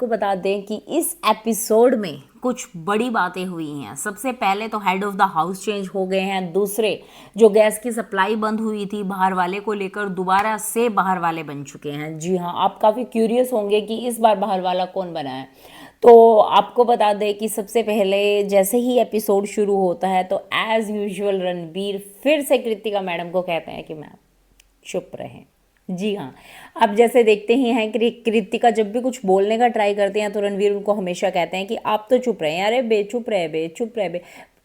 को बता दें कि इस एपिसोड में कुछ बड़ी बातें हुई हैं। सबसे पहले तो head of the house change हो गए हैं। दूसरे, जो गैस की सप्लाई बंद हुई थी बाहर वाले को लेकर, दोबारा से बाहर वाले बन चुके हैं। जी हाँ, आप काफ़ी क्यूरियस होंगे कि इस बार बाहर वाला कौन बना है। तो आपको बता दें कि सबसे पहले जैसे ही एपिसोड शुरू होता है तो एज़ यूजुअल रणबीर फिर से कृतिका मैडम को कहते हैं कि मैम चुप रहें। जी हाँ, आप जैसे देखते ही हैं कि कृतिका जब भी कुछ बोलने का ट्राई करते हैं तो रणवीर उनको हमेशा कहते हैं कि आप तो चुप रहे, अरे बे चुप रहे, बे चुप रहे बे।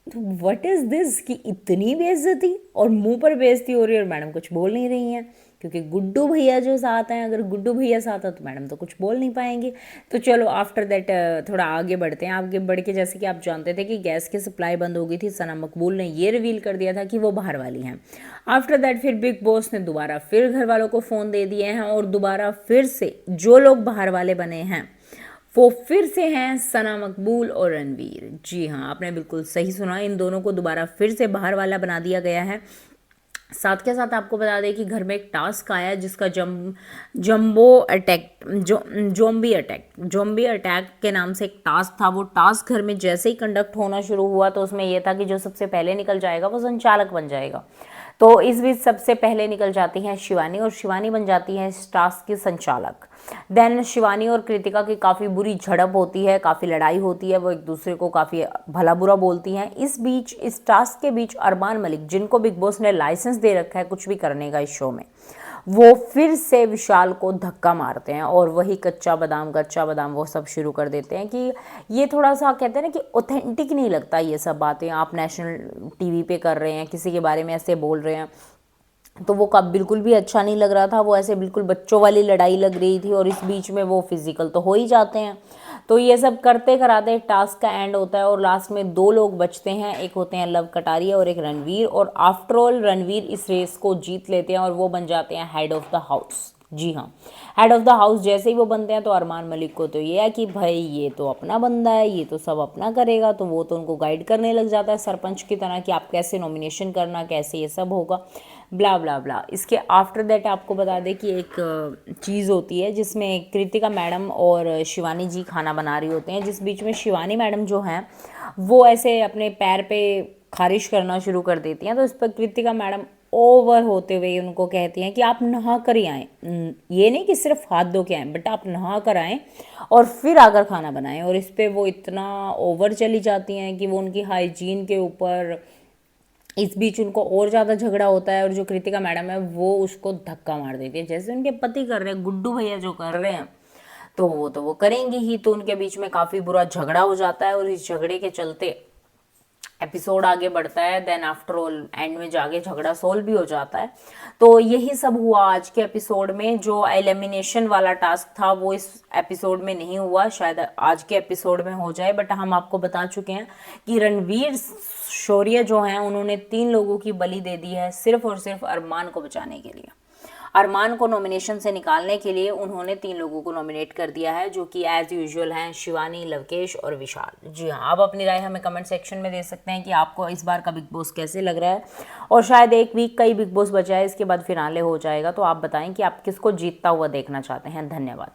तो व्हाट इज़ दिस कि इतनी बेइज्जती और मुंह पर बेइज्जती हो रही है और मैडम कुछ बोल नहीं रही हैं, क्योंकि गुड्डू भैया जो साथ हैं, अगर गुड्डू भैया साथ हैं तो मैडम तो कुछ बोल नहीं पाएंगे। तो चलो आफ्टर दैट थोड़ा आगे बढ़ते हैं। आगे बढ़ के जैसे कि आप जानते थे कि गैस की सप्लाई बंद हो गई थी, सना मकबूल ने ये रिवील कर दिया था कि वो बाहर वाली हैं। आफ्टर दैट फिर बिग बॉस ने दोबारा फिर घर वालों को फ़ोन दे दिए हैं और दोबारा फिर से जो लोग बाहर वाले बने हैं वो फिर से हैं सना मकबूल और रणवीर। जी हाँ, आपने बिल्कुल सही सुना, इन दोनों को दोबारा फिर से बाहर वाला बना दिया गया है। साथ के साथ आपको बता दें कि घर में एक टास्क आया है जिसका जम्बो अटैक जोम्बी अटैक के नाम से एक टास्क था। वो टास्क घर में जैसे ही कंडक्ट होना शुरू हुआ तो उसमें यह था कि जो सबसे पहले निकल जाएगा वो संचालक बन जाएगा। तो इस बीच सबसे पहले निकल जाती हैं शिवानी और शिवानी बन जाती हैं इस टास्क की संचालक। देन शिवानी और कृतिका की काफ़ी बुरी झड़प होती है, काफ़ी लड़ाई होती है, वो एक दूसरे को काफ़ी भला बुरा बोलती हैं। इस बीच इस टास्क के बीच अरमान मलिक, जिनको बिग बॉस ने लाइसेंस दे रखा है कुछ भी करने का इस शो में, वो फिर से विशाल को धक्का मारते हैं और वही कच्चा बादाम वो सब शुरू कर देते हैं कि ये थोड़ा सा कहते हैं ना कि ऑथेंटिक नहीं लगता ये सब बातें, आप नेशनल टीवी पे कर रहे हैं, किसी के बारे में ऐसे बोल रहे हैं, तो वो कब बिल्कुल भी अच्छा नहीं लग रहा था। वो ऐसे बिल्कुल बच्चों वाली लड़ाई लग रही थी और इस बीच में वो फिजिकल तो हो ही जाते हैं। तो ये सब करते कराते टास्क का एंड होता है और लास्ट में दो लोग बचते हैं, एक होते हैं लव कटारिया और एक रणवीर। और आफ्टर ऑल रणवीर इस रेस को जीत लेते हैं और वो बन जाते हैं हेड ऑफ द हाउस। जी हाँ, हेड ऑफ द हाउस जैसे ही वो बनते हैं तो अरमान मलिक को तो ये है कि भाई ये तो अपना बंदा है, ये तो सब अपना करेगा, तो वो तो उनको गाइड करने लग जाता है सरपंच की तरह कि आप कैसे नॉमिनेशन करना, कैसे ये सब होगा, ब्ला ब्ला ब्ला। इसके आफ्टर दैट आपको बता दें कि एक चीज़ होती है जिसमें कृतिका मैडम और शिवानी जी खाना बना रही होते हैं, जिस बीच में शिवानी मैडम जो हैं वो ऐसे अपने पैर पे खारिश करना शुरू कर देती हैं। तो इस पर कृतिका मैडम ओवर होते हुए उनको कहती हैं कि आप नहा कर ही आएँ, ये नहीं कि सिर्फ हाथ धो के आएँ, बट आप नहा कर आएँ और फिर आकर खाना बनाएं। और इस पर वो इतना ओवर चली जाती हैं कि वो उनकी हाइजीन के ऊपर, इस बीच उनको और ज़्यादा झगड़ा होता है और जो कृतिका मैडम है वो उसको धक्का मार देती है, जैसे उनके पति कर रहे हैं, गुड्डू भैया जो कर रहे हैं तो वो करेंगे ही। तो उनके बीच में काफ़ी बुरा झगड़ा हो जाता है और इस झगड़े के चलते एपिसोड आगे बढ़ता है। देन आफ्टर ऑल एंड में जाके झगड़ा सोल्व भी हो जाता है। तो यही सब हुआ आज के एपिसोड में। जो एलिमिनेशन वाला टास्क था वो इस एपिसोड में नहीं हुआ, शायद आज के एपिसोड में हो जाए, बट हम आपको बता चुके हैं कि रणवीर शौर्य जो हैं उन्होंने 3 लोगों की बलि दे दी है सिर्फ और सिर्फ अरमान को बचाने के लिए। अरमान को नॉमिनेशन से निकालने के लिए उन्होंने 3 लोगों को नॉमिनेट कर दिया है, जो कि एज यूजुअल हैं शिवानी, लवकेश और विशाल। जी हाँ, आप अपनी राय हमें कमेंट सेक्शन में दे सकते हैं कि आपको इस बार का बिग बॉस कैसे लग रहा है। और शायद एक वीक का ही बिग बॉस बचा है, इसके बाद फिनाले हो जाएगा, तो आप बताएं कि आप किसको जीतता हुआ देखना चाहते हैं। धन्यवाद।